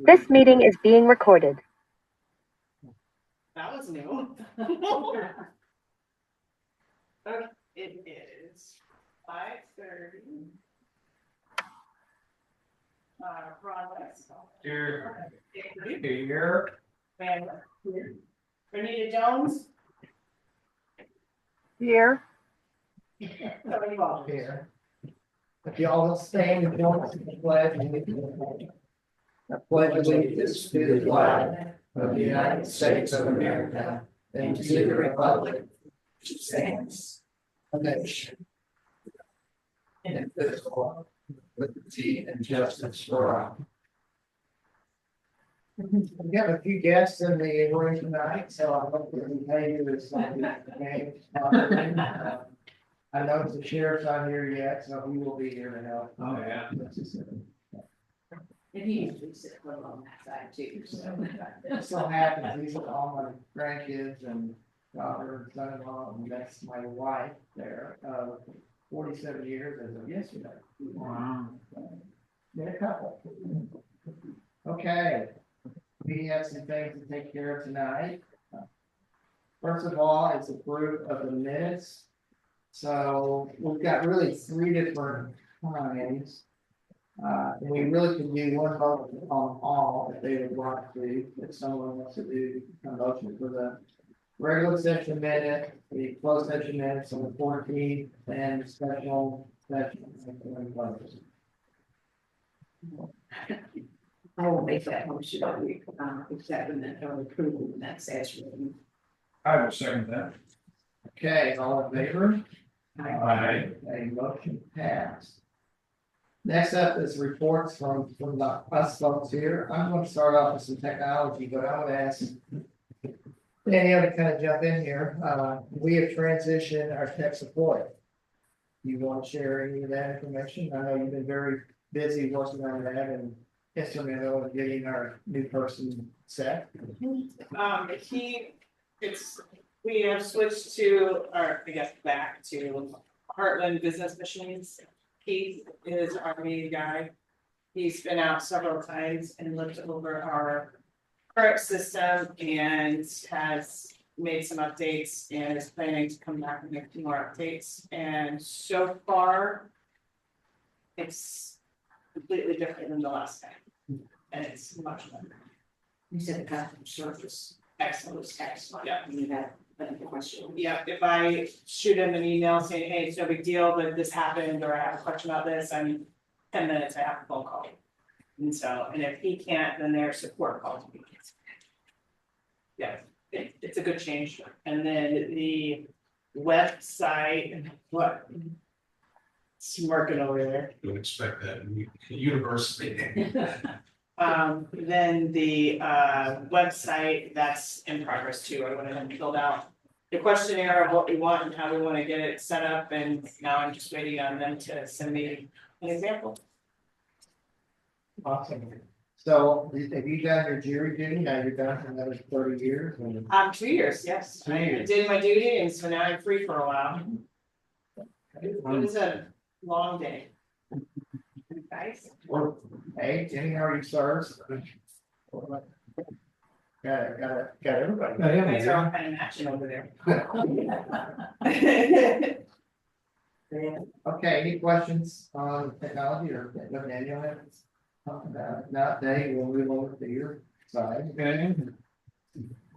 This meeting is being recorded. That was new. Okay, it is 5:30. Ron West. Here. And Renita Jones. Here. Tony Ball. Here. If y'all stand and join us in the pledge. I pledge allegiance to the flag of the United States of America and to the republic which stands one nation indivisible, with liberty and justice for all. We have a few guests in the room tonight, so I hope that we pay you this. I know the sheriff's not here yet, so he will be here to help. Oh, yeah. And he usually sits on that side too, so. It so happens, these are all my grandkids and daughter and son-in-law, and that's my wife there, 47 years as of yesterday. Wow. Been a couple. Okay, we have some things to take care of tonight. First of all, it's a group of the minutes. So we've got really three different times. And we really can do one vote on all if they would like to, if someone wants to do a motion for the regular session minute, the closed session minutes on the 14th, and the special session. I will make that motion that we accept and then approve in that session. I will second that. Okay, all in favor? Aye. A motion passed. Next up is reports from the us folks here. I'm going to start off with some technology, but I would ask Danielle to kind of jump in here. We have transitioned our tech support. You want to share any of that information? I know you've been very busy working on that and instrumental in getting our new person set. We have switched to, or I guess back to Heartland Business Machines. He is our main guy. He's been out several times and looked over our current system and has made some updates and is planning to come back and make a few more updates. And so far, it's completely different than the last time. And it's much better. You said the customer service. Excellent. Excellent. Yeah. You had a question. Yeah, if I shoot him an email saying, hey, it's no big deal, but this happened, or I have a question about this, I'm 10 minutes, I have a phone call. And so, and if he can't, then their support calls me. Yeah, it's a good change. And then the website, what? Smirking over there. You would expect that in university. Then the website, that's in progress too. I went ahead and filled out the questionnaire of what we want and how we want to get it set up, and now I'm just waiting on them to send me an example. Awesome. So have you done your jury duty? Now you're done for another 30 years? 2 years, yes. 2 I years. did my duty, and so now I'm free for a while. It was a long day. Guys. Hey, Jenny, how are you, sirs? Got everybody. You guys are all kind of matching over there. Okay, any questions on technology or what Daniel has talked about? Not Dave, we'll move over to your side. Okay.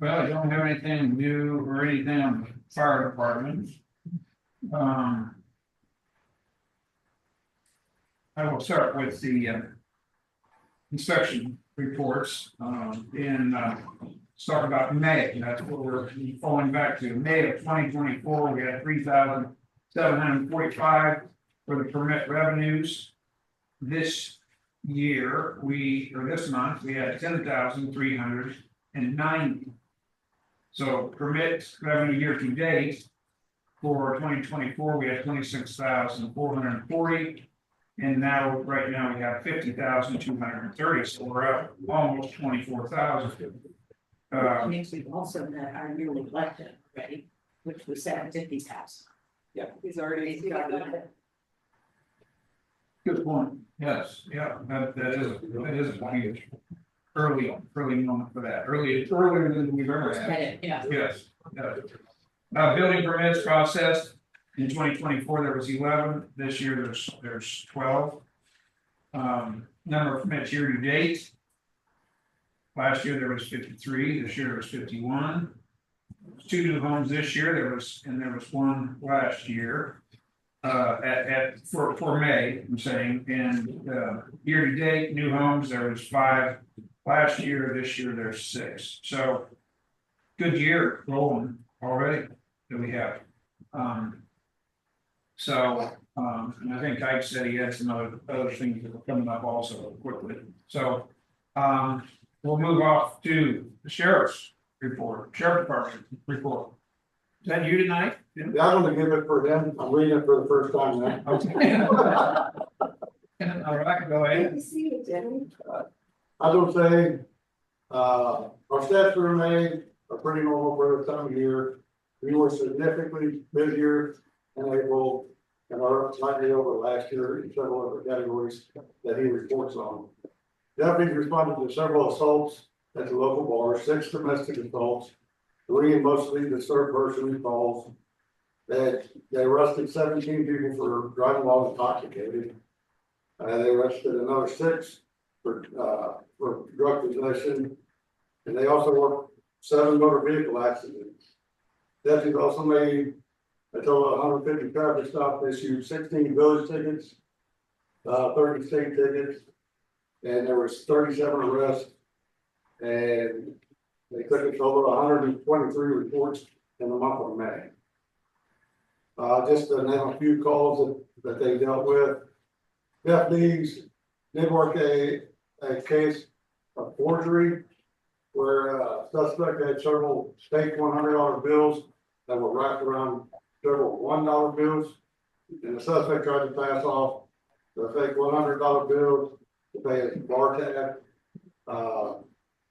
Well, I don't have anything new or anything on the fire department. I will start with the inspection reports, let's talk about May. That's what we're falling back to. May of 2024, we had 3,745 for the permit revenues. This year, this month, we had 10,390. So permit revenue year to date for 2024, we had 26,440. And now, right now, we have 50,230, so we're up almost 24,000. Means we've also met our yearly election already, which was 750,000. Yeah, he's already got it. Good point. Yes, yeah, that is a huge early moment for that, earlier than we've ever had. Yeah. Yes. Yeah. Building permits processed in 2024, there was 11, this year there's 12. Number of permits year to date. Last year there was 53, this year there was 51. 2 new homes this year, there was one last year. For May, I'm saying, and year to date, new homes, there was 5 last year, this year there's 6. So good year rolling already that we have. And I think Ike said he had some other things that were coming up also quickly. So we'll move off to the sheriff's report, sheriff department report. Is that you tonight? Yeah, I'm gonna give it for him. I'm reading it for the first time now. Okay. All right, go ahead. See you, Jenny. I would say, our stats for May are pretty normal for the time of year. We were significantly busier in April and are slightly over last year in several other categories that he reports on. Deputies responded to several assaults at the local bar, 6 domestic assaults, 3 mostly disturbed person calls. They arrested 17 people for driving while intoxicated. They arrested another 6 for drug possession. And they also worked 7 motor vehicle accidents. Deputies also made a total of 150 traffic stops, issued 16 village tickets, 30 state tickets, and there was 37 arrests. And they took a total of 123 reports in the month of May. Just to name a few calls that they dealt with. Deputies did work a case of forgery where a suspect had several fake $100 bills that were wrapped around several $1 bills. And the suspect tried to pass off the fake $100 bills to pay a bar tab.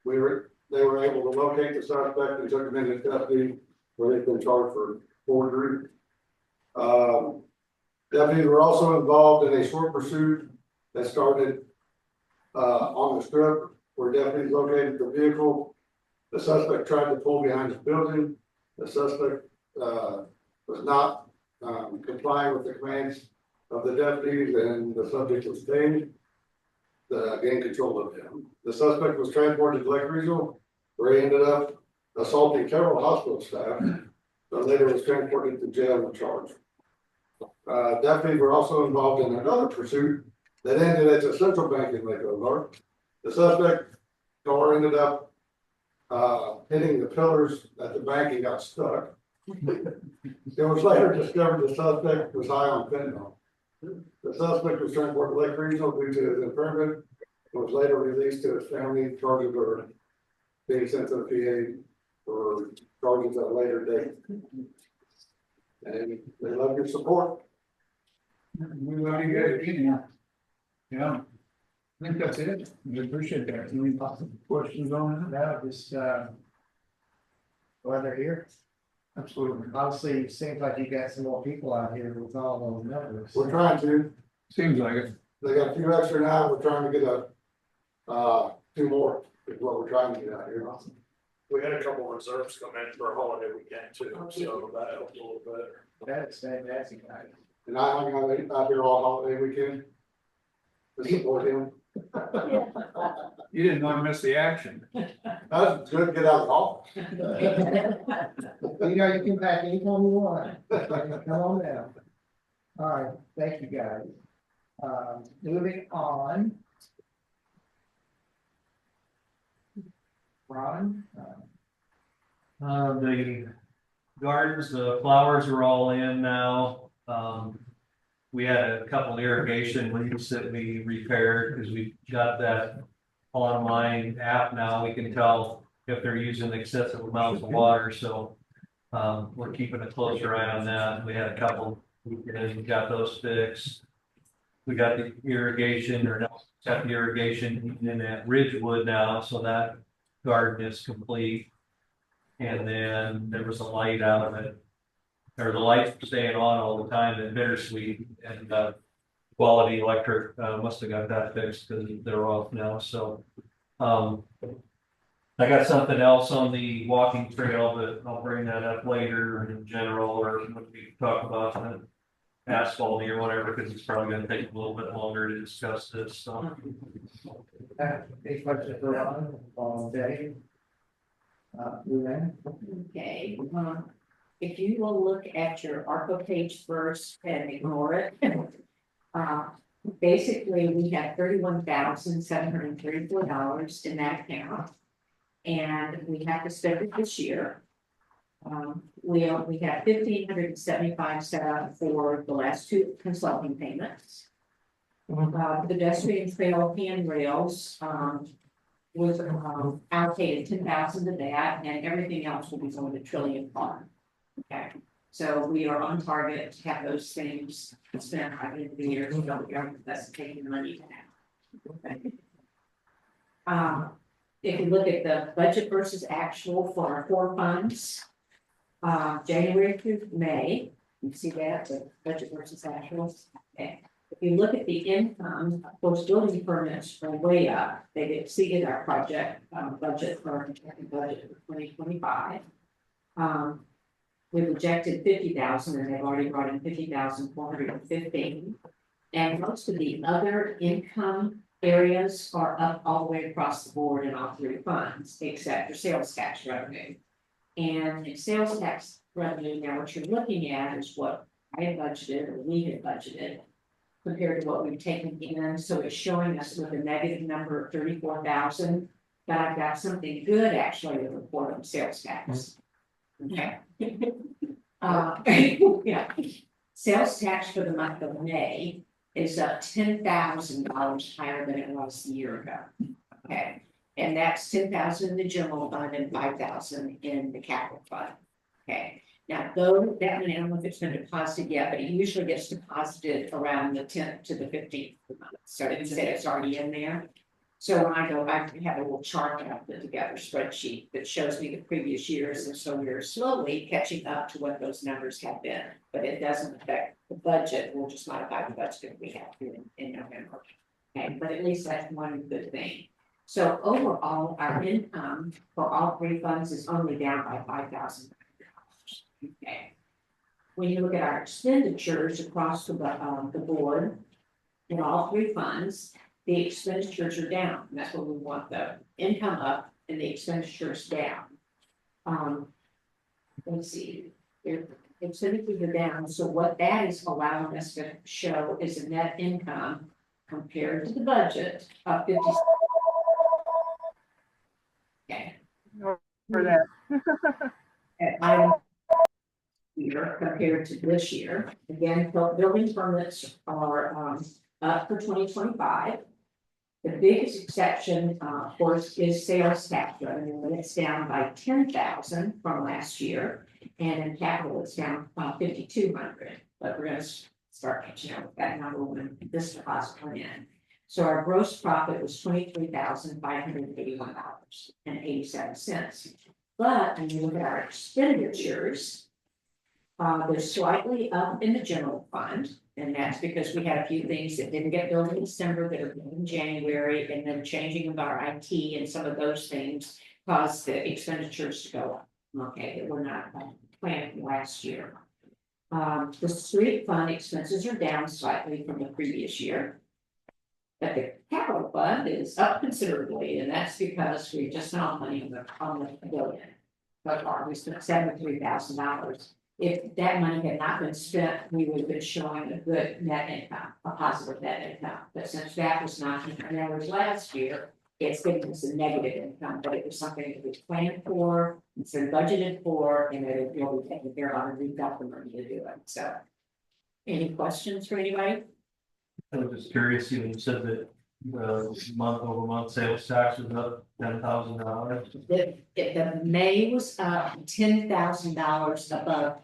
They were able to locate the suspect and took him into custody where they've been charged for forgery. Deputies were also involved in a short pursuit that started on the strip where deputies located the vehicle. The suspect tried to pull behind the building. The suspect was not complying with the commands of the deputies, and the subject was detained. Gained control of him. The suspect was transported to Lake Regional, where he ended up assaulting several hospital staff, but later was transported to jail and charged. Deputies were also involved in another pursuit that ended at the central bank in Lake Ozark. The suspect car ended up hitting the pillars at the bank and got stuck. It was later discovered the suspect was high on fentanyl. The suspect was transported to Lake Regional due to his impairment and was later released to his family. Charges were being sent to the PA for charges at a later date. And they love your support. We love you guys again. Yeah. I think that's it. We appreciate that. Any questions on that? No, just, glad they're here. Absolutely. Obviously, it seems like you got some more people out here with all those numbers. We're trying to. Seems like it. They got a few extra now. We're trying to get 2 more is what we're trying to get out here. We had a couple of reserves come in for a holiday weekend too, so that helped a little bit. That's fantastic, guys. And I hung out here all holiday weekend to support him. You didn't want to miss the action. That's good to get out of the office. You know, you can back anytime you want. Come on down. All right, thank you, guys. Moving on. Ron? The gardens, the flowers are all in now. We had a couple irrigation leaks that we repaired because we got that online app now. We can tell if they're using excessive amounts of water, so we're keeping a closer eye on that. We had a couple, we got those fixed. We got the irrigation, got the irrigation in at Ridgewood now, so that garden is complete. And then there was a light out of it, or the lights were staying on all the time at Bittersweet, and Quality Electric, must have got that fixed because they're off now, so. I got something else on the walking trail, but I'll bring that up later in general, or when we talk about the asphalt or whatever, because it's probably gonna take a little bit longer to discuss this, so. Any questions for Ron, Dave? Luann? Okay, if you will look at your ARPA page first and ignore it. Basically, we have $31,734 in that account. And we have to spend it this year. We have 1,575 set up for the last two consulting payments. The pedestrian trail handrails, was allocated 10,000 to that, and everything else will be going to Trillium Fund. Okay, so we are on target to have those things spent by the end of the year, so the government doesn't take the money to that. Okay. If you look at the budget versus actual for our four funds, January through May, you see that, the budget versus actual. Okay. If you look at the income, those building permits are way up. They've exceeded our project budget for 2025. We projected 50,000 and they've already brought in 50,415. And most of the other income areas are up all the way across the board in all three funds, except for sales tax revenue. And in sales tax revenue, now what you're looking at is what I had budgeted or we had budgeted compared to what we've taken in. So it's showing us with a negative number of 34,000, but I've got something good actually to report on sales tax. Okay. Yeah. Sales tax for the month of May is up $10,000 higher than it was a year ago. Okay, and that's 10,000 in the general fund and 5,000 in the capital fund. Okay, now though that money, I don't know if it's been deposited yet, but it usually gets deposited around the 10th to the 15th of the month. So it said it's already in there. So when I go back, we have a little chart that I put together, spreadsheet that shows me the previous years, and so we're slowly catching up to what those numbers have been, but it doesn't affect the budget. We'll just modify the budget that we have here in November. Okay, but at least that's one good thing. So overall, our income for all three funds is only down by $5,000. Okay. When you look at our expenditures across the board in all three funds, the expenditures are down. And that's what we want, the income up and the expenditures down. Let's see, the expenditures are down. So what that is allowing us to show is a net income compared to the budget of 50. Okay. For that. At item year compared to this year. Again, building permits are up for 2025. The biggest exception, of course, is sales tax revenue, and it's down by 10,000 from last year. And in capital, it's down 5,200. But we're going to start catching up with that number when this deposit went in. So our gross profit was $23,581.87. But when you look at our expenditures, they're slightly up in the general fund. And that's because we had a few things that didn't get billed in December that are in January, and then changing of our IT and some of those things caused the expenditures to go up. Okay, that were not planned last year. The street fund expenses are down slightly from the previous year. But the capital fund is up considerably, and that's because we just not money on the billion. But we spent $73,000. If that money had not been spent, we would have been showing a good net income, a positive net income. But since that was not in our numbers last year, it's giving us a negative income, but it was something that we planned for, it's been budgeted for, and it will be taken care of, and we've got the money to do it. So, any questions for anybody? I was just curious, you said that month over month sales tax was up $10,000. The May was up $10,000 above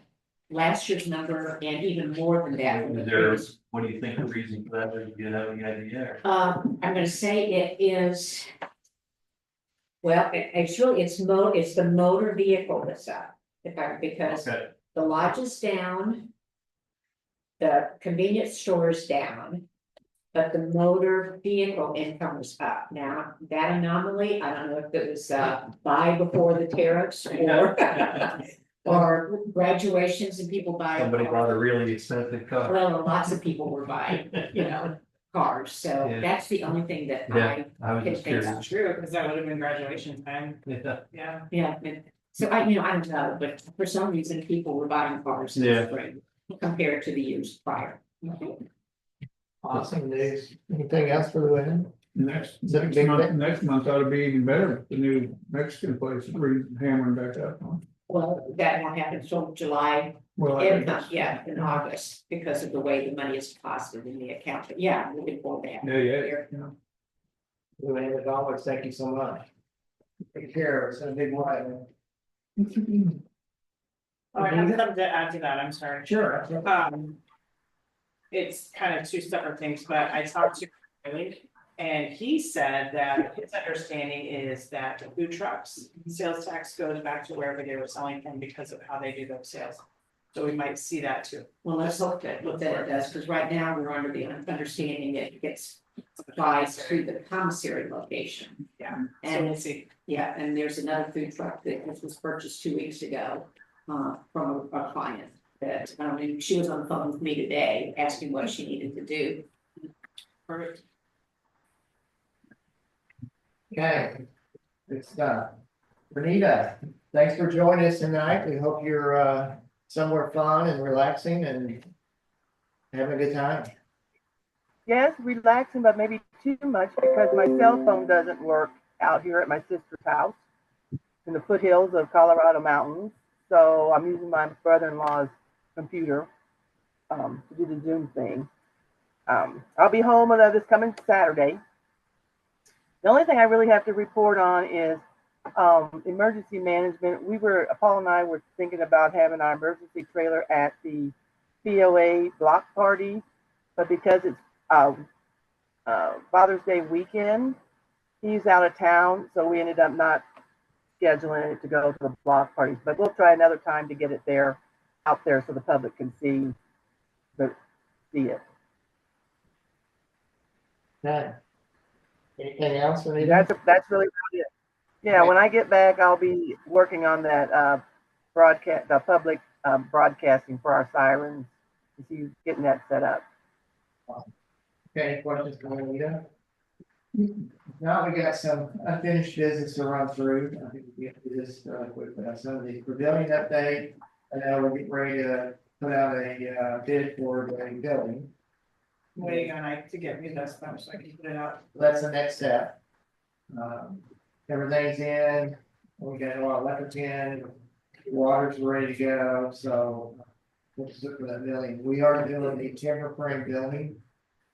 last year's number, and even more than that. Is there, what do you think the reason for that is? Do you have any idea? I'm gonna say it is. Well, it's the motor vehicle that's up, because Okay, the lodge is down. The convenience store is down, but the motor vehicle income was up. Now, that anomaly, I don't know if it was, buy before the tariffs or or graduations and people buying. Somebody bought a really expensive car. Well, lots of people were buying, cars, so Yeah. that's the only thing that Yeah, I was can just think curious. of. True, because that would have been graduation time, Yeah. yeah. So I don't know, but for some reason, people were buying cars in the Yeah. spring compared to the years prior. Awesome news. Anything else for the women? Next, Is it a big thing? next month ought to be even better, the new Mexican place, we're hammering back up on. Well, that won't happen until July, Well, I if think not, it's- in August, because of the way the money is deposited in the account, but yeah, looking forward to that. Yeah. Luann and Dollars, thank you so much. Take care, it's a big one. Oh, I have something to add to that, I'm sorry. Sure. It's kind of two separate things, but I talked to Riley, and he said that his understanding is that the food trucks, sales tax goes back to wherever they were selling from because of how they do those sales. So we might see that too. Well, let's hope that it does, because right now we're under the understanding that it gets supplied through the commissary location. Yeah, so And we'll see. yeah, and there's another food truck that was purchased 2 weeks ago, from a client that, she was on the phone with me today, asking what she needed to do. Perfect. Okay. Good stuff. Renita, thanks for joining us tonight. We hope you're somewhere fun and relaxing and having a good time. Yes, relaxing, but maybe too much because my cell phone doesn't work out here at my sister's house in the foothills of Colorado mountains. So I'm using my brother-in-law's computer to do the Zoom thing. I'll be home this coming Saturday. The only thing I really have to report on is emergency management. Paul and I were thinking about having our emergency trailer at the POA block party, but because it's Father's Day weekend, he's out of town, so we ended up not scheduling it to go to the block parties. But we'll try another time to get it out there so the public can see it. Okay. Anything else, Renita? That's really about it. Yeah, when I get back, I'll be working on that the public broadcasting for our sirens. He's getting that set up. Okay, any questions for Renita? Now we got some unfinished business to run through. I think we have to do this quick, but some of the pavilion update. I know we're getting ready to put out a bid for the building. Waiting on Ike to get me that stuff so I can put it out. That's the next step. Everything's in, we got a lot of electric in, water's ready to go, so. We'll just look for that building. We are doing the timber frame building.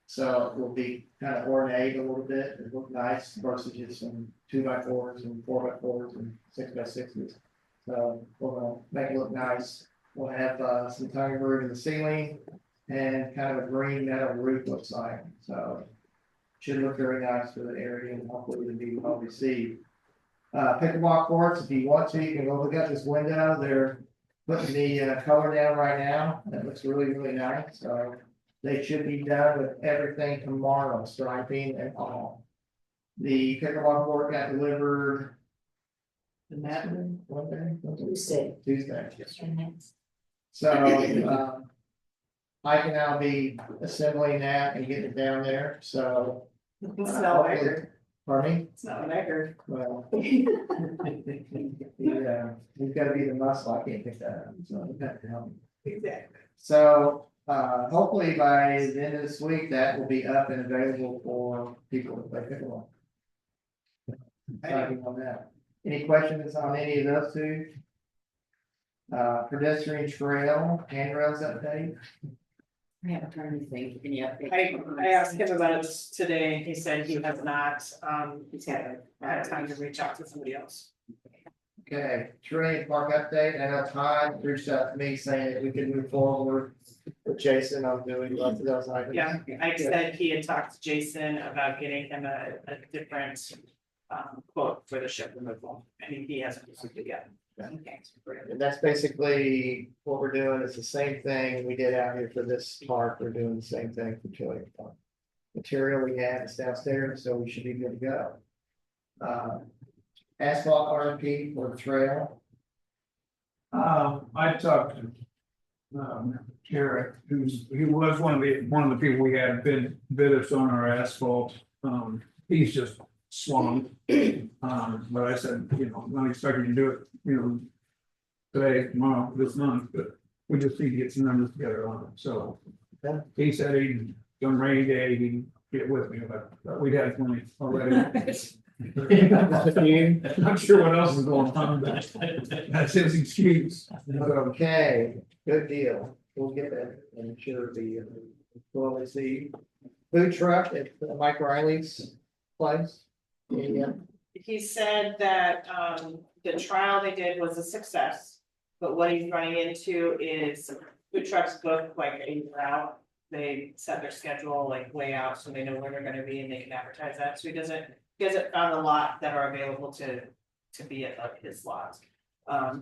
So it will be kind of ornate a little bit, it look nice versus just some 2x4s and 4x4s and 6x6s. So we're gonna make it look nice. We'll have some tongue roof in the ceiling and kind of a green metal roof looks like, so. Should look very nice for the area and hopefully it'll be well received. Pickleball courts, if you want to, you can go look out this window, they're putting the color down right now, that looks really, really nice, so. They should be done with everything tomorrow, striping and all. The pickleball court got delivered. The that one day? Tuesday. So, I can now be assembling that and getting it down there, so. It's not a record. Pardon me? It's not a record. Well. Yeah, we've got to be the muscle, I can't pick that up, so you have to help me. Exactly. So, hopefully by the end of this week, that will be up and available for people to play pickleball. Exciting on that. Any questions on any of those two? Pedestrian trail, handrails update? I haven't heard anything, any updates. I asked him about it today, he said he has not, He's had had time to reach out to somebody else. Okay, Trillium Park update, and I Todd reached out to me saying that we could move forward with Jason on doing lots of those items. Yeah, I said he had talked to Jason about getting him a different quote for the ship removal, and he hasn't received it yet. Okay. And that's basically what we're doing, it's the same thing we did out here for this park, we're doing the same thing for Trillium Park. material we have is downstairs, so we should be good to go. Asphalt RFP for the trail. I talked to. Garrett, he was one of the people we had bid us on our asphalt, he's just swamped. But I said, I'm not expecting to do it, today, tomorrow, this month, but we just need to get some numbers together on it, so. Okay. He said he'd done rainy day, he'd get with me, but we'd had plenty already. Not sure what else is going on, but that's his excuse. Okay, good deal. We'll get that, I'm sure the, we'll see. Food truck at Mike Riley's place. Yeah, He said that, the trial they did was a success, but what he's running into is food trucks book like a year out. They set their schedule like way out, so they know where they're gonna be and they can advertise that, so he hasn't found a lot that are available to be at like his slots.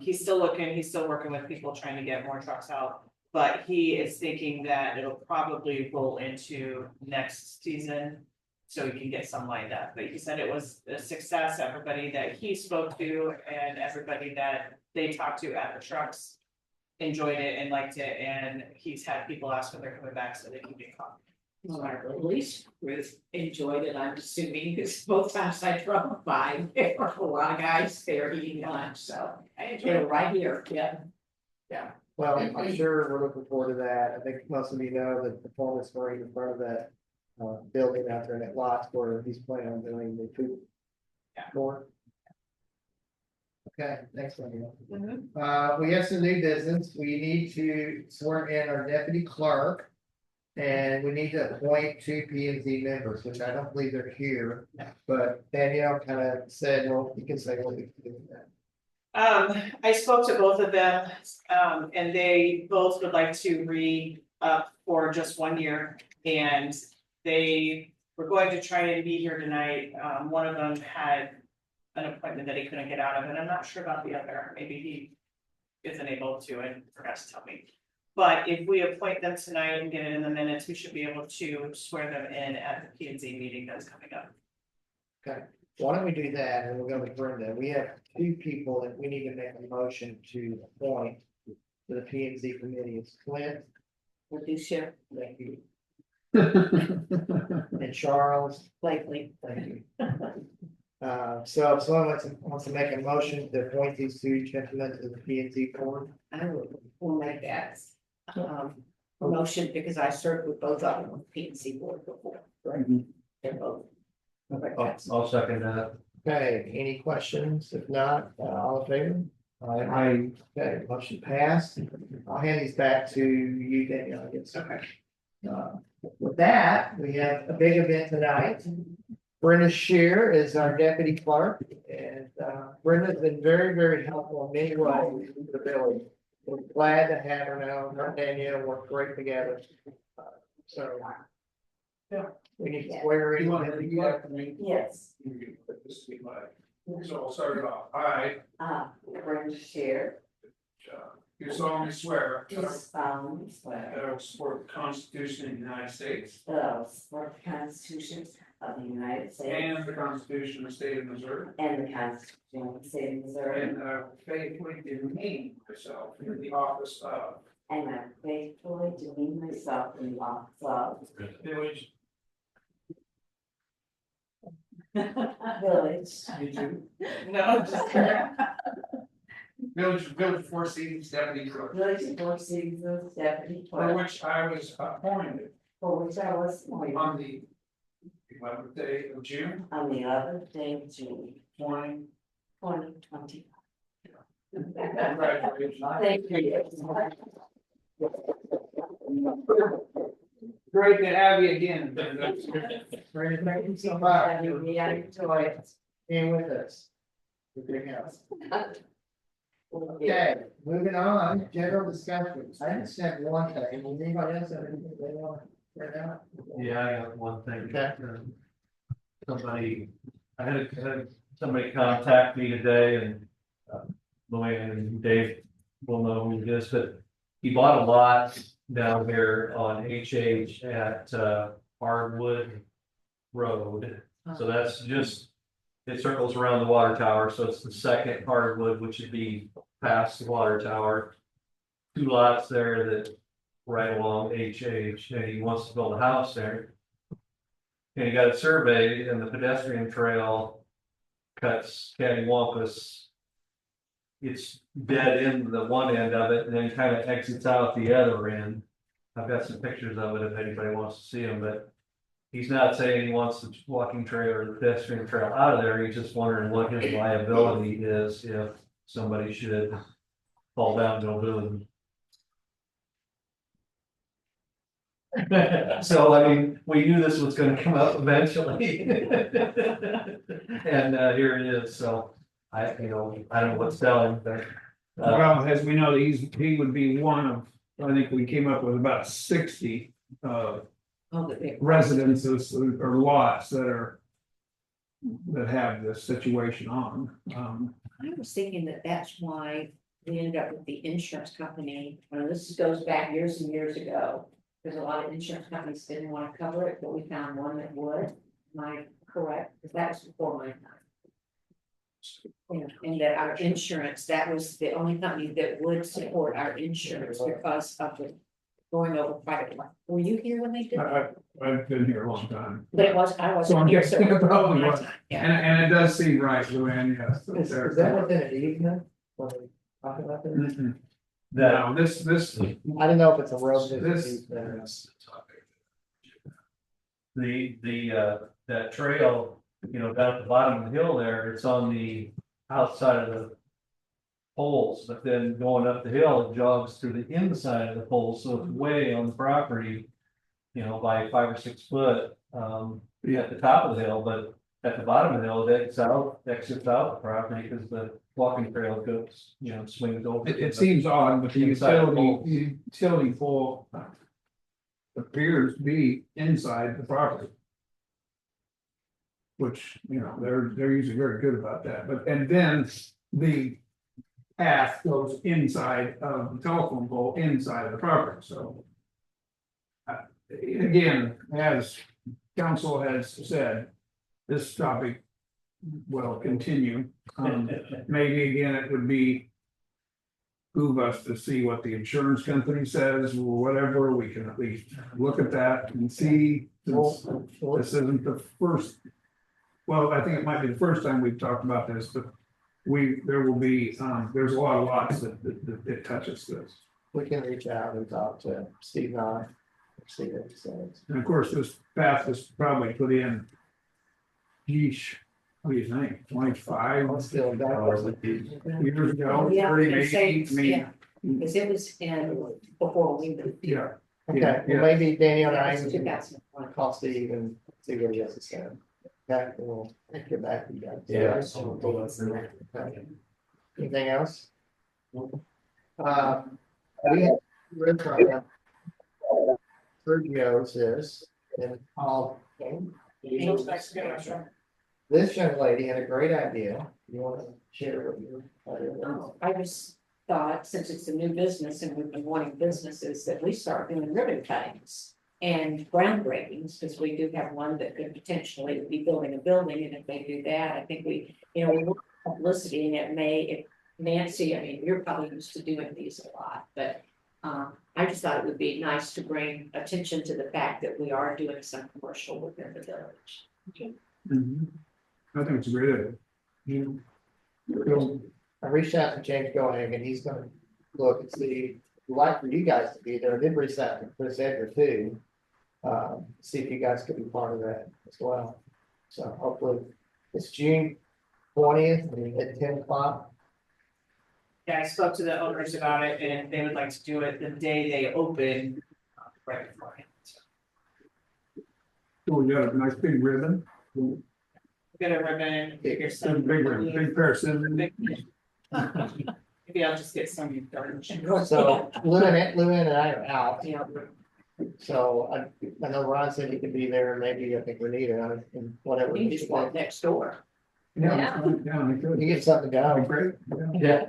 He's still looking, he's still working with people trying to get more trucks out, but he is thinking that it'll probably roll into next season. So he can get some lined up, but he said it was a success, everybody that he spoke to and everybody that they talked to at the trucks enjoyed it and liked it, and he's had people ask when they're coming back so they can get coffee. Well, at least Ruth enjoyed it, I'm assuming, because both times I drove by, there were a lot of guys there eating lunch, so I enjoyed they're it. right here, yeah. well, I'm sure we're looking forward to that. I think most of you know that the performance marine in front of that building out there in that lot where he's planning on doing the food. Yeah. More. Okay, next one. Mhm. We have some new business. We need to swear in our deputy clerk. And we need to appoint two P and Z members, which I don't believe they're here, but Danielle kind of said, well, you can say what we can do with that. I spoke to both of them, and they both would like to re-up for just 1 year. And they were going to try and be here tonight. One of them had an appointment that he couldn't get out of, and I'm not sure about the other. Maybe he isn't able to and forgot to tell me. But if we appoint them tonight and get it in the minutes, we should be able to swear them in at the P and Z meeting that's coming up. Okay, why don't we do that, and we'll go with Brenda. We have two people that we need to make a motion to appoint to the P and Z committee. It's Clint, Would you share thank you. And Charles, likely? thank you. So if someone wants to make a motion to appoint these two gentlemen to the P and Z board. I will make that motion because I served with both of them on the P and Z board before. They're both. I'll second that. Okay, any questions? If not, all in favor? Okay, motion passed. I'll hand these back to you, Danielle, I guess. Okay. With that, we have a big event tonight. Brenda Shear is our deputy clerk, and Brenda's been very, very helpful in many ways in the village. We're glad to have her now. Her and Danielle work great together. So. Yeah, we need to swear in. Yes. So I'll start it off. I, Brenda Shear, you solemnly swear do solemnly swear that I will support the Constitution of the United States that I will support the Constitution of the United States and the Constitution of the State of Missouri, and the Constitution of the State of Missouri, and that I will faithfully demean myself in the office of and I faithfully demean myself in the office of village. village. No, just Village Four Seasons Deputy Clerk, Village Four Seasons Deputy for Clerk, which I was appointed for which I was appointed on the 11th day of June, on the 11th day of June, 20. 2020. Congratulations. Thank you. Great to have you again. Brenda, thank you so For much. having me. I enjoy it. Being with us. Everything else. Okay, moving on, general discussions. I just have one thing. Does anybody else have anything they want to bring out? Yeah, I got one thing. Okay. Somebody, I had somebody contact me today and Luann and Dave will know who it is, but he bought a lot down here on HH at hardwood road. So that's just, it circles around the water tower, so it's the second hardwood, which would be past the water tower. Two lots there that right along HH, and he wants to build a house there. And he got a survey, and the pedestrian trail cuts cattywampus. It's dead in the one end of it, and then kind of exits out the other end. I've got some pictures of it if anybody wants to see them, but he's not saying he wants the walking trail or the pedestrian trail out of there. He's just wondering what his liability is if somebody should fall down to a building. So, I mean, we knew this was gonna come up eventually. And here it is, so I don't know what's telling, but. Well, as we know, he would be one of, I think we came up with about 60 residences or lots that have this situation on. I was thinking that that's why we ended up with the insurance company, this goes back years and years ago. There's a lot of insurance companies didn't want to cover it, but we found one that would. Am I correct? Because that was before my time. And that our insurance, that was the only company that would support our insurance because of the going over private life. Were you here when they did that? I've been here a long time. But I So wasn't I'm here, guessing so it probably my was. time, yeah. And it does seem right, Luann, yes. Is that within an easement? When we talk about this? Mhm. That, No, this, I don't know if it's a road. this, that trail, down at the bottom of the hill there, it's on the outside of the poles, but then going up the hill, it jogs through the inside of the poles, so it's way on the property, by 5 or 6 foot, at the top of the hill, but at the bottom of the hill, it exits out the property because the walking trail goes, swings over. it seems odd, but the Inside the utility pole appears to be inside the property. Which, they're usually very good about that, and then the path goes inside of the telephone pole, inside of the property, so. Again, as council has said, this topic will continue. Maybe again, it would behoove us to see what the insurance company says, or whatever, we can at least look at that and see. Since this isn't the first, well, I think it might be the first time we've talked about this, but there will be, there's a lot of lots that it touches this. We can reach out and talk to Steve and I. See what he says. And of course, this path was probably put in, geesh, what do you think, 25 Let's still years ago? Yeah, 30 and say, maybe, I mean, yeah, because it was in before we moved. yeah. Okay, Yeah. well, maybe Daniel and I That was can 2001. call Steve and see what he has to say. Okay, we'll get back to you guys. Yeah. Okay. Anything else? We have read from Sergio's is, and it's called. This young lady had a great idea. You want to share what you? I just thought, since it's a new business and we've been wanting businesses, that we start doing ribbon cuttings and groundbreakings, because we do have one that could potentially be building a building, and if they do that, I think we want publicity, and it may, if Nancy, I mean, you're probably used to doing these a lot, but I just thought it would be nice to bring attention to the fact that we are doing some commercial within the village. Mhm. I think it's a great idea. I reached out to James Gohang and he's gonna look and see, we'd like for you guys to be there. I did reach out to Chris Edgar too. See if you guys could be part of that as well. So hopefully it's June 20th at 10 o'clock. Yeah, I spoke to the owners about it and they would like to do it the day they open, right beforehand. Oh, we got a nice big ribbon. Get a ribbon, figure some. Big ribbon, big pair of scissors. Maybe I'll just get some garden. So Luann and I are out. You know, So I know Ron said he could be there, maybe I think Renita and whatever. we just walk next door. Yeah. You get something going. Yeah.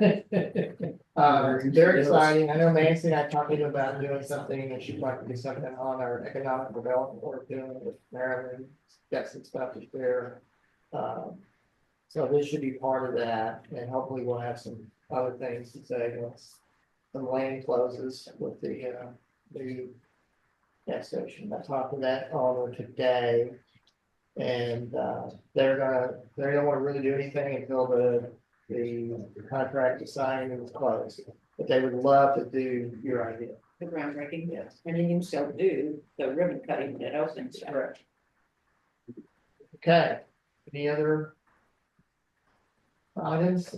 They're exciting. I know Nancy and I talked to you about doing something, and she'd like to do something on our economic development work doing with Maryland. Got some stuff that's there. So this should be part of that, and hopefully we'll have some other things to say once some land closes with the gas station. I talked to that owner today. And they don't want to really do anything until the contract is signed and is closed. But they would love to do your idea. The groundbreaking, yes, and then you still do the ribbon cutting that opens. Correct. Okay, any other items?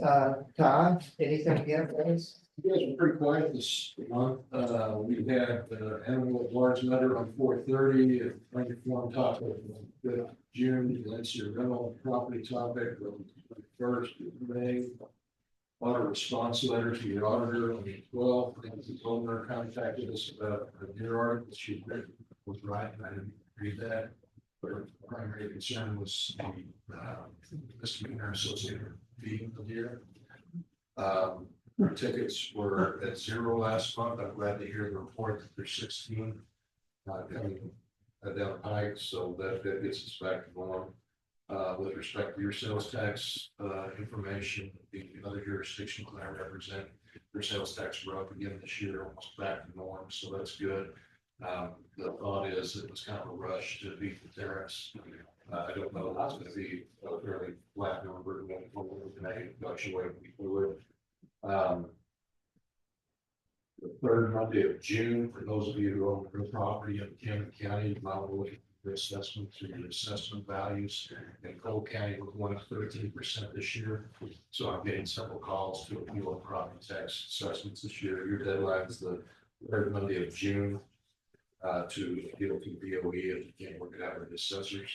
Todd, anything again, please? You guys were pretty quiet this month. We had animal at large letter on 4:30, and informed topic of June, that's your rental property topic, the first of May. A lot of response letters to your auditor on the 12th. The owner contacted us about a deer article she written was right, and I didn't read that. But her primary concern was the misdemeanor associated with feeding the deer. Our tickets were at 0 last month. I'm glad to hear the report that there's 16 coming down the pike, so that gets us back to norm. With respect to your sales tax information, the other jurisdictions that I represent, their sales tax were up again this year, almost back to norm, so that's good. The thought is it was kind of a rush to beat the tariffs. I don't know if it's going to be a fairly flat number going forward, and I fluctuate fluid. The third Monday of June, for those of you who own real property in Camden County, you might look at the assessment through your assessment values. And Cole County was going up 13% this year. So I'm getting several calls to appeal the property tax assessments this year. Your deadline is the third Monday of June to appeal to DOE if you can't work it out with the assessors.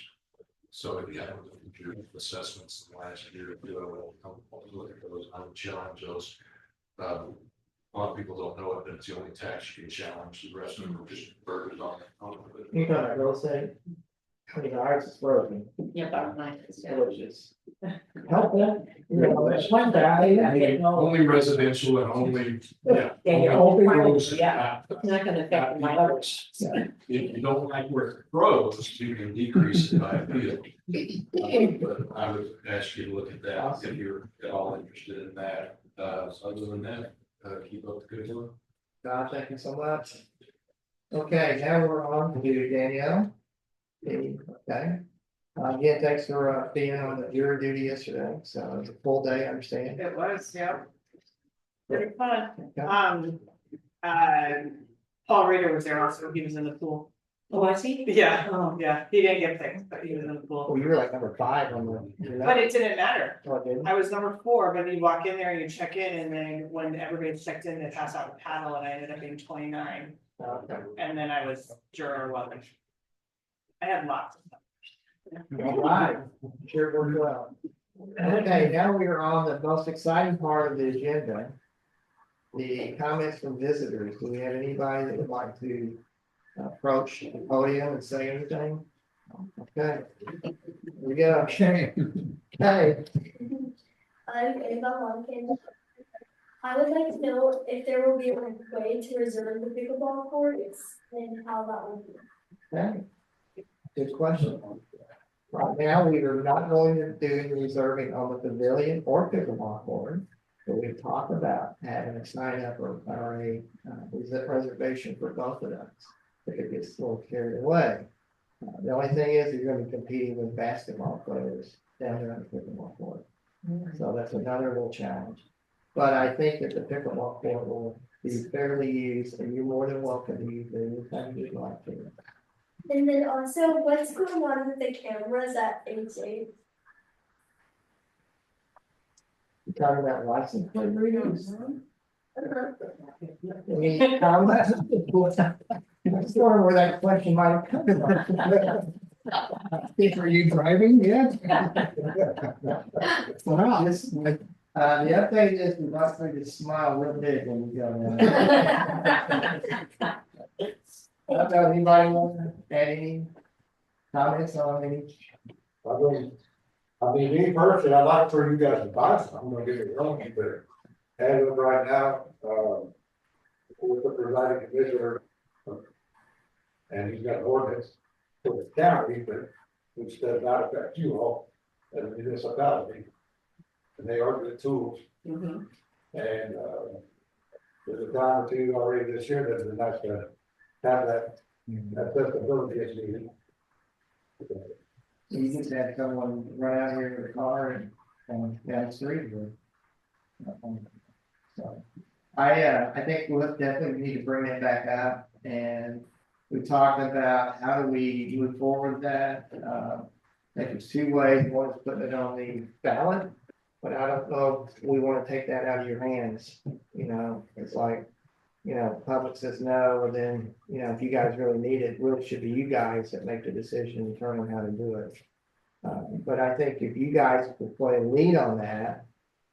So if you haven't looked at your assessments in the last year or two, I'll look at those. I would challenge those. A lot of people don't know it, but it's the only tax you can challenge. The rest of them are just burdens on it. You got a real estate. I mean, ours is broken. Yeah, about nine. Which is helpful. You know, that's one guy. Only residential and only, yeah. Yeah, you're only all roads that yeah. have- It's not gonna affect my have others. If you don't like where it grows, you can decrease it by appeal. But I would ask you to look at that if you're at all interested in that. Other than that, keep up the good work. God, thank you so much. Okay, now we're on to Danielle. Okay. Again, thanks for being on the jury duty yesterday. So it was a full day, I understand. It was, yeah. Pretty fun. Okay. Paul Reeder was there also, he was in the pool. Oh, I see. Yeah, Oh, yeah, he didn't get picked, but he was in the pool. Well, you were like number 5 on the. But it didn't matter. Oh, it didn't? I was number 4, but you walk in there and you check in, and then when everybody's checked in, they pass out a paddle, and I ended up being 29. Okay. And then I was juror 11. I had lots of stuff. All right, sure worked well. Okay, now we are on the most exciting part of the agenda. The comments from visitors. Do we have anybody that would like to approach the podium and say anything? Okay. Here we go. Okay. Okay. I'm Ava Monken. I would like to know if there will be a way to reserve the pickleball courts and how that will be. Okay. Good question. Right now, we are not going to do the reserving on the pavilion or pickleball court. But we've talked about having a sign up or a reservation for both of those. If it gets a little carried away. The only thing is you're gonna be competing with basketball players down there on the pickleball court. So that's another little challenge. But I think that the pickleball court will be fairly used, and you're more than welcome to use it anytime you'd like to. And then also, what's going on with the cameras at H8? You talking about license plate readers? Any comments? I'm sorry where that question might come from. Are you driving yet? Wow, the update is we must need to smile real big when we go there. Anybody want to add any comments on any? I mean, me personally, I'd like for you guys to buy some, I'm gonna get it wrong, but as of right now, with the presiding commissioner. And he's got an ordinance for the county, but which does not affect you all as a municipality. And they are the tools, Mhm. and, there's a time or two already this year that it's nice to have that accessibility as needed. You just had someone run out here with a car and down the street. So, I think we'll definitely need to bring that back up, and we talked about how do we move forward with that. I think there's two ways. One is putting it on the ballot, but I don't know if we want to take that out of your hands. You know, it's like, you know, public says no, and then, you know, if you guys really need it, really should be you guys that make the decision and determine how to do it. But I think if you guys could play a lead on that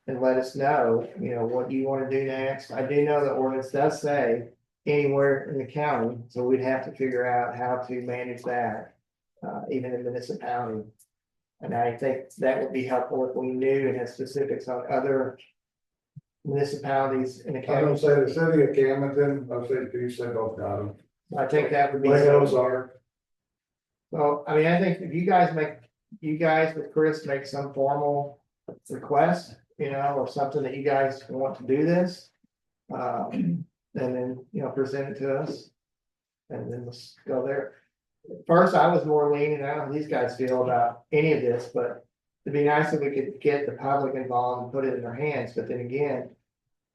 and let us know, you know, what you want to do next. I do know the ordinance does say anywhere in the county, so we'd have to figure out how to manage that, even in municipality. And I think that would be helpful if we knew and had specifics on other municipalities in the I county. don't say the city of Camden, I say Peace, they both got them. I think that would be. Way those are. Well, I mean, I think if you guys with Chris make some formal request, you know, or something that you guys want to do this. And then, you know, present it to us. And then let's go there. First, I was more leaning, I don't know how these guys feel about any of this, but it'd be nice if we could get the public involved and put it in their hands, but then again.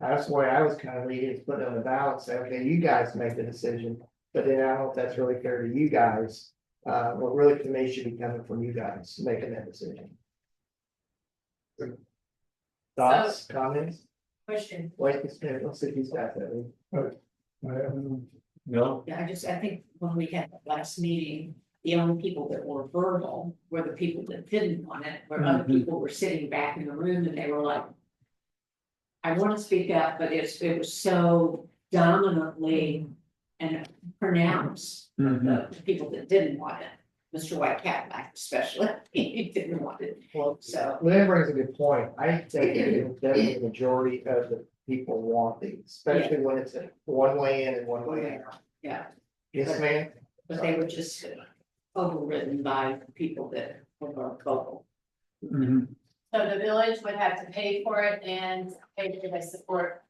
That's why I was kind of leaning, is put it on the ballot, say, okay, you guys make the decision, but then I don't know if that's really fair to you guys. What really to me should be coming from you guys making that decision. Thoughts, comments? Question. Wait, let's see if he's got that. No, Yeah, I think when we had the last meeting, the only people that were verbal were the people that didn't want it, where other people were sitting back in the room and they were like. I want to speak up, but it was so dominantly and pronounced, the people that didn't want it. Mr. White Cadillac especially, he didn't want it, so. Lynn brings a good point. I think definitely the majority of the people want these, especially when it's a one way in and one way out. Yeah, Yes, ma'am. but they were just overridden by people that were vocal. So the village would have to pay for it and pay for the support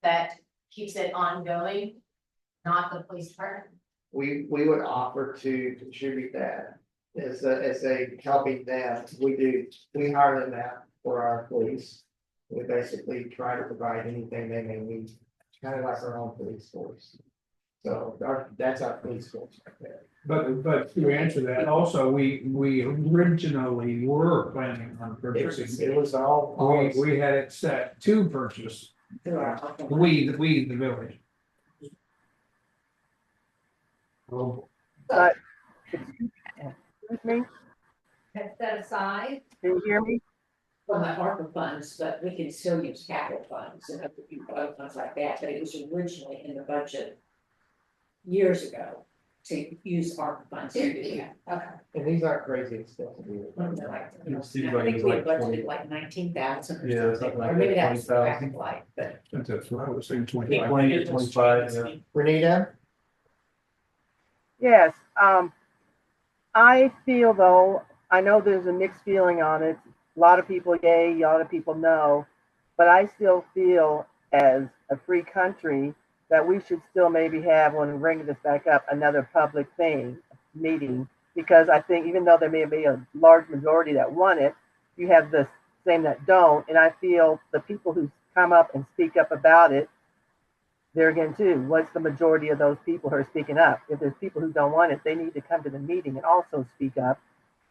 that keeps it ongoing, not the police department. We would offer to contribute that as a helping them. We hire them out for our police. We basically try to provide anything they may need, kind of like our own police force. So that's our police force right there. But to answer that, also, we originally were planning on purchasing. It was all. We had it set to purchase, we, the village. But, excuse me, Set that aside. can you hear me? From the ARPA funds, but we can still use capital funds and other funds like that, but it was originally in the budget. Years ago, to use ARPA funds to do that. Okay. And these aren't crazy expensive either. When they're like, you know, It seems I like think it's we like 20. budgeted like 19,000 Yeah, or something something, like or maybe that, that was 20,000. traffic light, but. That's what I was saying, 20 to 25, yeah. Renita? Yes, I feel though, I know there's a mixed feeling on it. A lot of people yay, a lot of people no, but I still feel as a free country that we should still maybe have, when we bring this back up, another public meeting, because I think even though there may be a large majority that want it, you have the same that don't, and I feel the people who come up and speak up about it, there again too, what's the majority of those people who are speaking up? If there's people who don't want it, they need to come to the meeting and also speak up,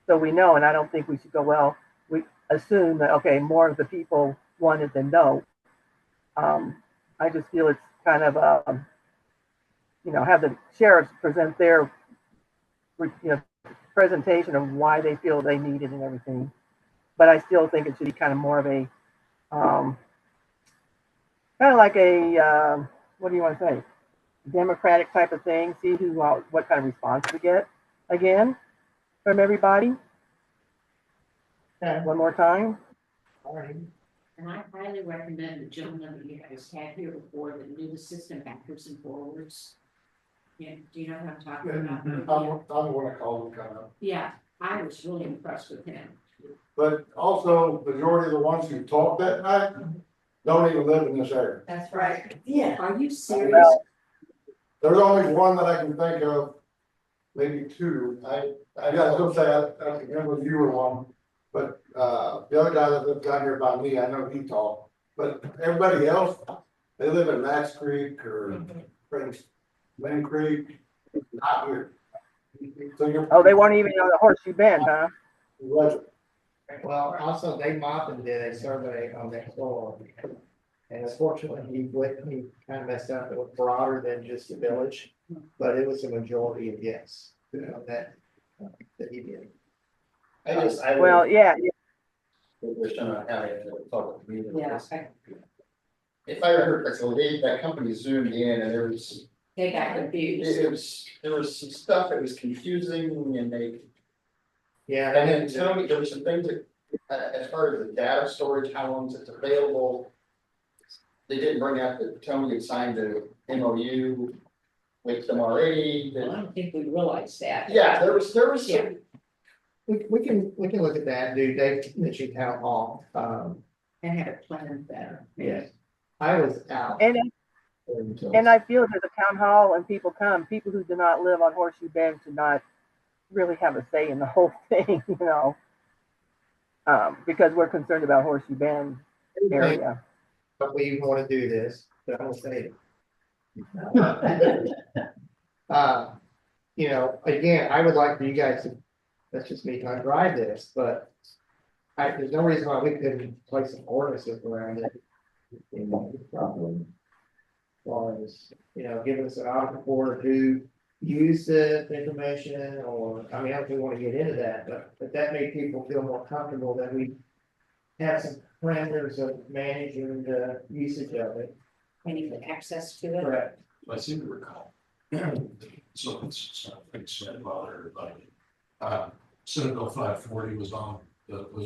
so we know. And I don't think we should go, well, we assume that, okay, more of the people want it than no. I just feel it's kind of, have the sheriffs present their, presentation of why they feel they need it and everything. But I still think it should be kind of more of a, kind of like a, what do you want to say? Democratic type of thing. See what kind of response we get again from everybody. Okay, one more time. all right. And I highly recommend the gentleman that you guys had here before, the new assistant backwards and forwards. Yeah, do you know what I'm talking about? I'm gonna call him kind of, Yeah, I was really impressed with him. but also majority of the ones who talk that night don't even live in this area. That's right. Yeah. Are you serious? Well, There's only one that I can think of, maybe two. I gotta go say, I remember you were one. But, the other guy that lives down here by me, I know he talked, but everybody else, they live in Max Creek or French Lynn Creek, not here. So you're. oh, they weren't even on the Horseshoe Bend, huh? Legend. Well, also, Dave Moppin did a survey on that floor. And unfortunately, he kind of messed up, it was broader than just the village, but it was a majority of yes, that he did. Well, yeah, Wish on having a public meeting. Yeah. If I heard correctly, that company zoomed in and They got confused. there was some stuff that was confusing and Yeah. and then tell me, there were some things that, as far as the data storage, how long it's available. They didn't bring out that Tony had signed the MOU with them already. Well, I don't think we realized that. Yeah, there was Yeah. some, We can look at that, do Dave mentioned town hall, And have it planned better. yes. I was out. and I feel that the town hall and people come, people who do not live on Horseshoe Bend should not really have a say in the whole thing, you know. Because we're concerned about Horseshoe Bend area. But we want to do this, but I will say. You know, again, I would like for you guys to, that's just me trying to drive this, but there's no reason why we couldn't place some ordinances around it. You know, probably. As far as, you know, giving us an option for who use the information, or, I mean, I don't think we want to get into that, but that made people feel more comfortable that we have some parameters of managing the usage of it. And you have access to it. Correct. I seem to recall. So it's something said about everybody. Senate Bill 540 was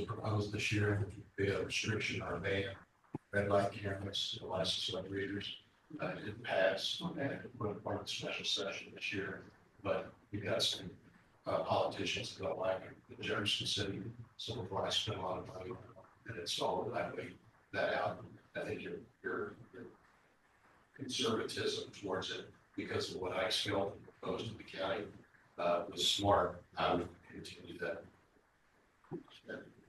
proposed this year, be a restriction or a ban, red light cameras, license plate readers. It didn't pass, and it put part of the special session this year, but we got some politicians that don't like it. The Jefferson City, so before I spent a lot of money and installed that out, I think your conservatism towards it, because of what I felt proposed to the county, was smart. I would continue that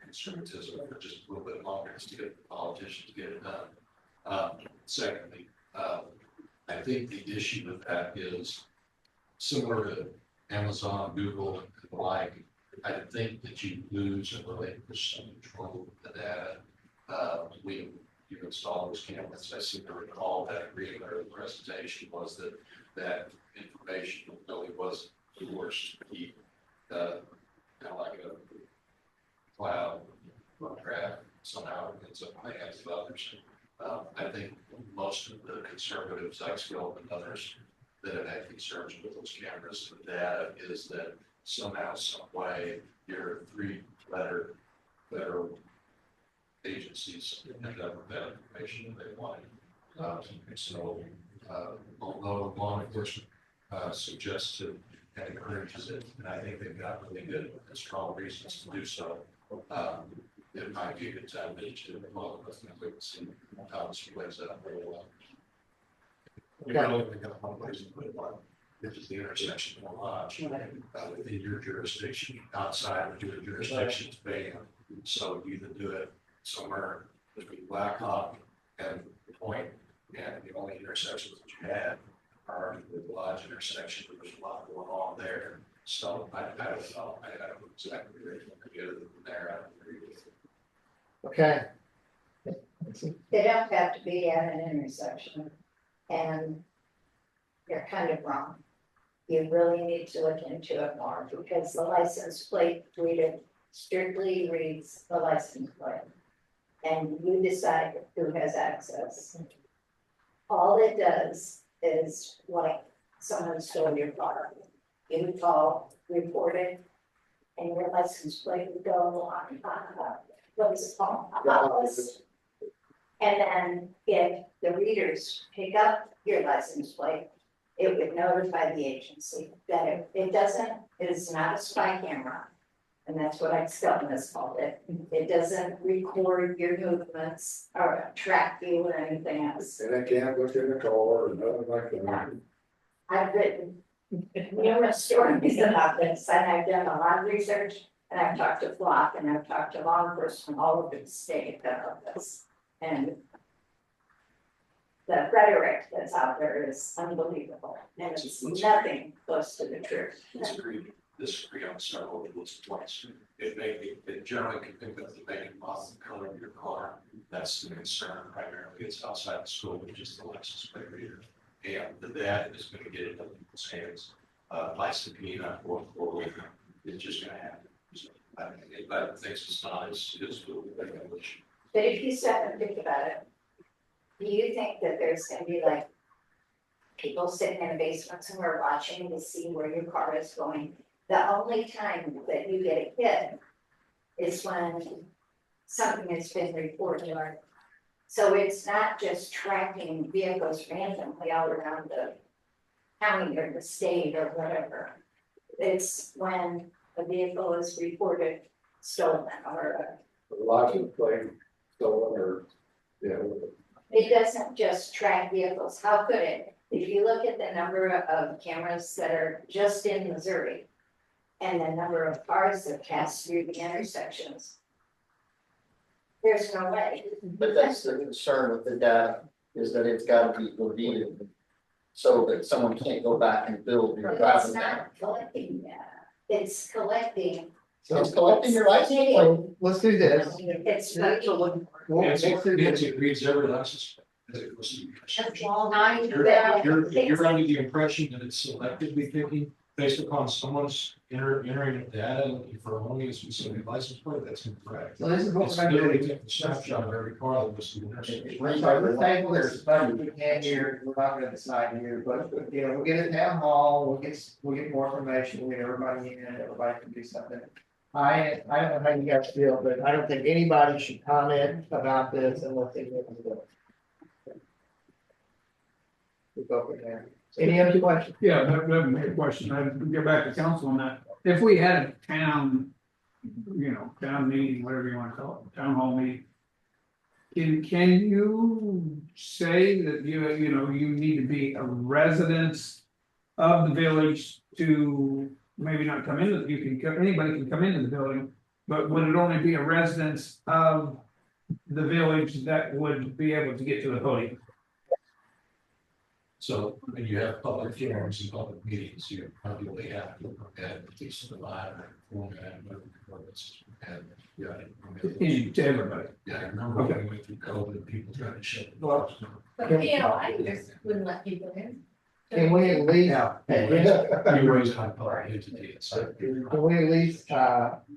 conservatism for just a little bit longer to get the politicians to get it done. Secondly, I think the issue with that is similar to Amazon, Google, and the like. I think that you lose and relinquish some control of the data. You install those cameras. I seem to recall that agreement or the presentation was that information really wasn't yours to keep, kind of like a cloud or graph somehow ends up in the hands of others. I think most of the conservatives, I feel, and others that have had concerns with those cameras, the data is that somehow, some way, your three-letter federal agencies end up with that information that they wanted. Although law enforcement suggests it and encourages it, and I think they've got really good and strong reasons to do so. It might be a good time to follow with and wait and see how this plays out for a while. We're only got one place to put it on, which is the intersection of Lodge. Within your jurisdiction, outside of your jurisdiction, it's banned. So you either do it somewhere between Black Hawk and Point, and the only intersections that you have are the Lodge intersection. There's a lot going on there. So I don't know. I don't know exactly where to go from there. I don't agree with it. Okay. They don't have to be at an intersection, and you're kind of wrong. You really need to look into it more, because the license plate reader strictly reads the license plate. And you decide who has access. All it does is, like, someone stole your car. You would call, report it, and your license plate would go on, what is it called? A hot list. And then if the readers pick up your license plate, it would notify the agency that it doesn't, it is not a spy camera. And that's what Skelton has called it. It doesn't record your movements or track you or anything else. And I can't look in the car or nothing like that. I've written numerous stories about this, and I've done a lot of research, and I've talked to Flock, and I've talked to law enforcement all over the state about this. And the rhetoric that's out there is unbelievable, and it's nothing close to the truth. Disagree on several of those points. It generally can pick up the make and model and color of your car. That's the concern primarily. It's outside the school, which is the license plate reader. And the data is going to get into people's hands. By subpoena or it's just going to happen. So, anybody that thinks it's not is regulation. But if you stop and think about it, do you think that there's gonna be like people sitting in a basement somewhere watching to see where your car is going? The only time that you get a hit is when something has been reported. So it's not just tracking vehicles randomly all around the county or the state or whatever. It's when a vehicle is reported stolen or. License plate stolen or, yeah. It doesn't just track vehicles. How could it? If you look at the number of cameras that are just in Missouri and the number of cars that pass through the intersections, there's no way. But that's the concern with the data, is that it's gotta be revealed. So that someone can't go back and build your It's driving. not collecting data. It's collecting. It's collecting your license plate. So let's do this. It's It reads every license. As it goes through. All nine. You're under the impression that it's selectively picking based upon someone's entering the data for only a specific license plate. That's incorrect. So this is what It's we're gonna literally do. taking a snapshot of every car that was through the intersection. So the table, there's stuff we can hear, we're not gonna decide here, but we'll get a town hall, we'll get more information, we'll get everybody in, everybody can do something. I don't know how you guys feel, but I don't think anybody should comment about this unless they want to do it. We'll go from there. Any other questions? Yeah, that would be a question. I'd get back to council on that. If we had a town, town meeting, whatever you want to call it, town hall meeting. Can you say that you need to be a resident of the village to maybe not come into, anybody can come into the building, but would it only be a residence of the village that would be able to get to the podium? So when you have public forums and public meetings, you probably have to look at least the live format, To everybody. Yeah, I remember when we went through COVID, people tried to shut the Well, doors. But I just wouldn't let people in. Can we at least, You raise high public entity, so. can we at least,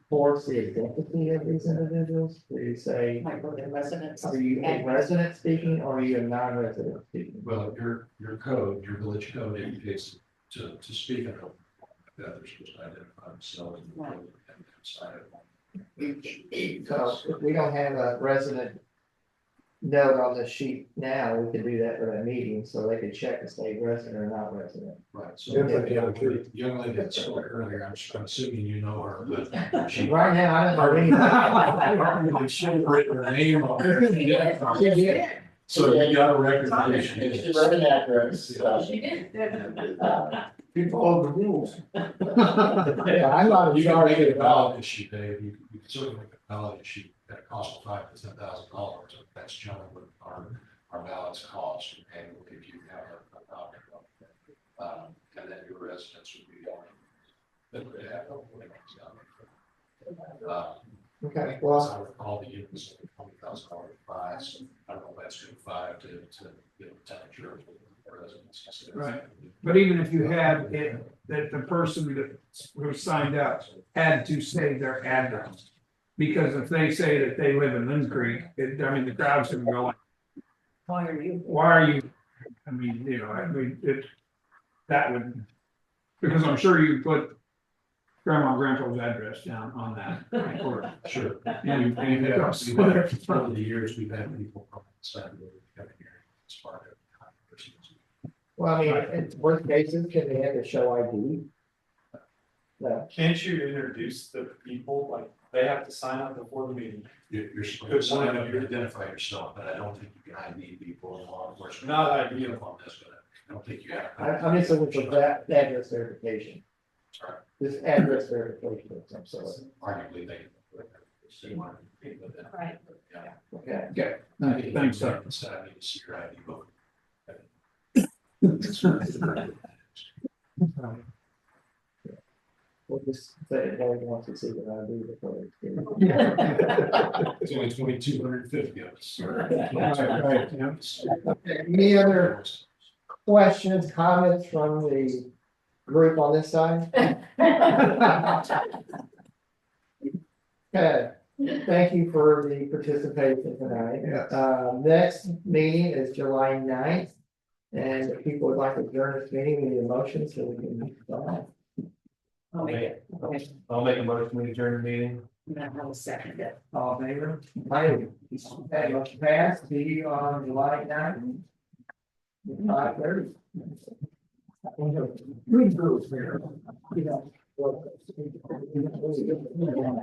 force the identity of these individuals? Do you say, Residents. are you a resident speaking or are you a non-resident speaking? Well, your code, your village code indicates to speak in open, that they're supposed to identify themselves and outside of. So if we don't have a resident note on the sheet now, we can do that for that meeting, so they can check to say resident or not resident. Right, so Yeah, the young lady that spoke earlier, I'm assuming you know her, but she. Right now, I don't know anybody. She should have written her name on it. So you got a record. It's the revenue address. She did. People follow the rules. Yeah, I'm not You can sorry make it a about. ballot issue, Dave, you can certainly make a ballot issue that costs $5,000 to $10,000, that's generally what our ballots cost, and if you have a ballot. And then your residents would be. That would have. Okay, As well, I recall, the units $20,000 price, I don't know if that's good, 5 to temperature of residents. Right. But even if you had it, that the person who signed up had to say their address. Because if they say that they live in Lynn Creek, the crowd's gonna go like, Why are you? why are you? That would, because I'm sure you put grandma and grandpa's address down on that. Or- Sure. And Over the years, we've had people from outside of the coming here as part of conversations. Well, I mean, in worst cases, can they have to show ID? No. Can't you introduce the people, like, they have to sign up before the meeting? You're supposed to sign up and identify yourself, but I don't think you can ID people in law enforcement. Not ideal. I don't think you have. I'm just looking for that address verification, Sorry, this address verification of some sort. arguably they want to be with that. Right. Okay. Okay, thanks, sir. Instead, I need to see your ID book. We'll just say everyone wants to see what I do before. It's only 2,250 of us. Right, yeah. Okay, any other questions, comments from the group on this side? Okay, thank you for the participation tonight. Yes. Next meeting is July 9th. And if people would like to adjourn this meeting, we need a motion so we can. I'll make it. I'll make a motion to adjourn the meeting. And I will second it. All in favor? Aye. Okay, motion passed. See you on July 9th. 5:30. Green group here.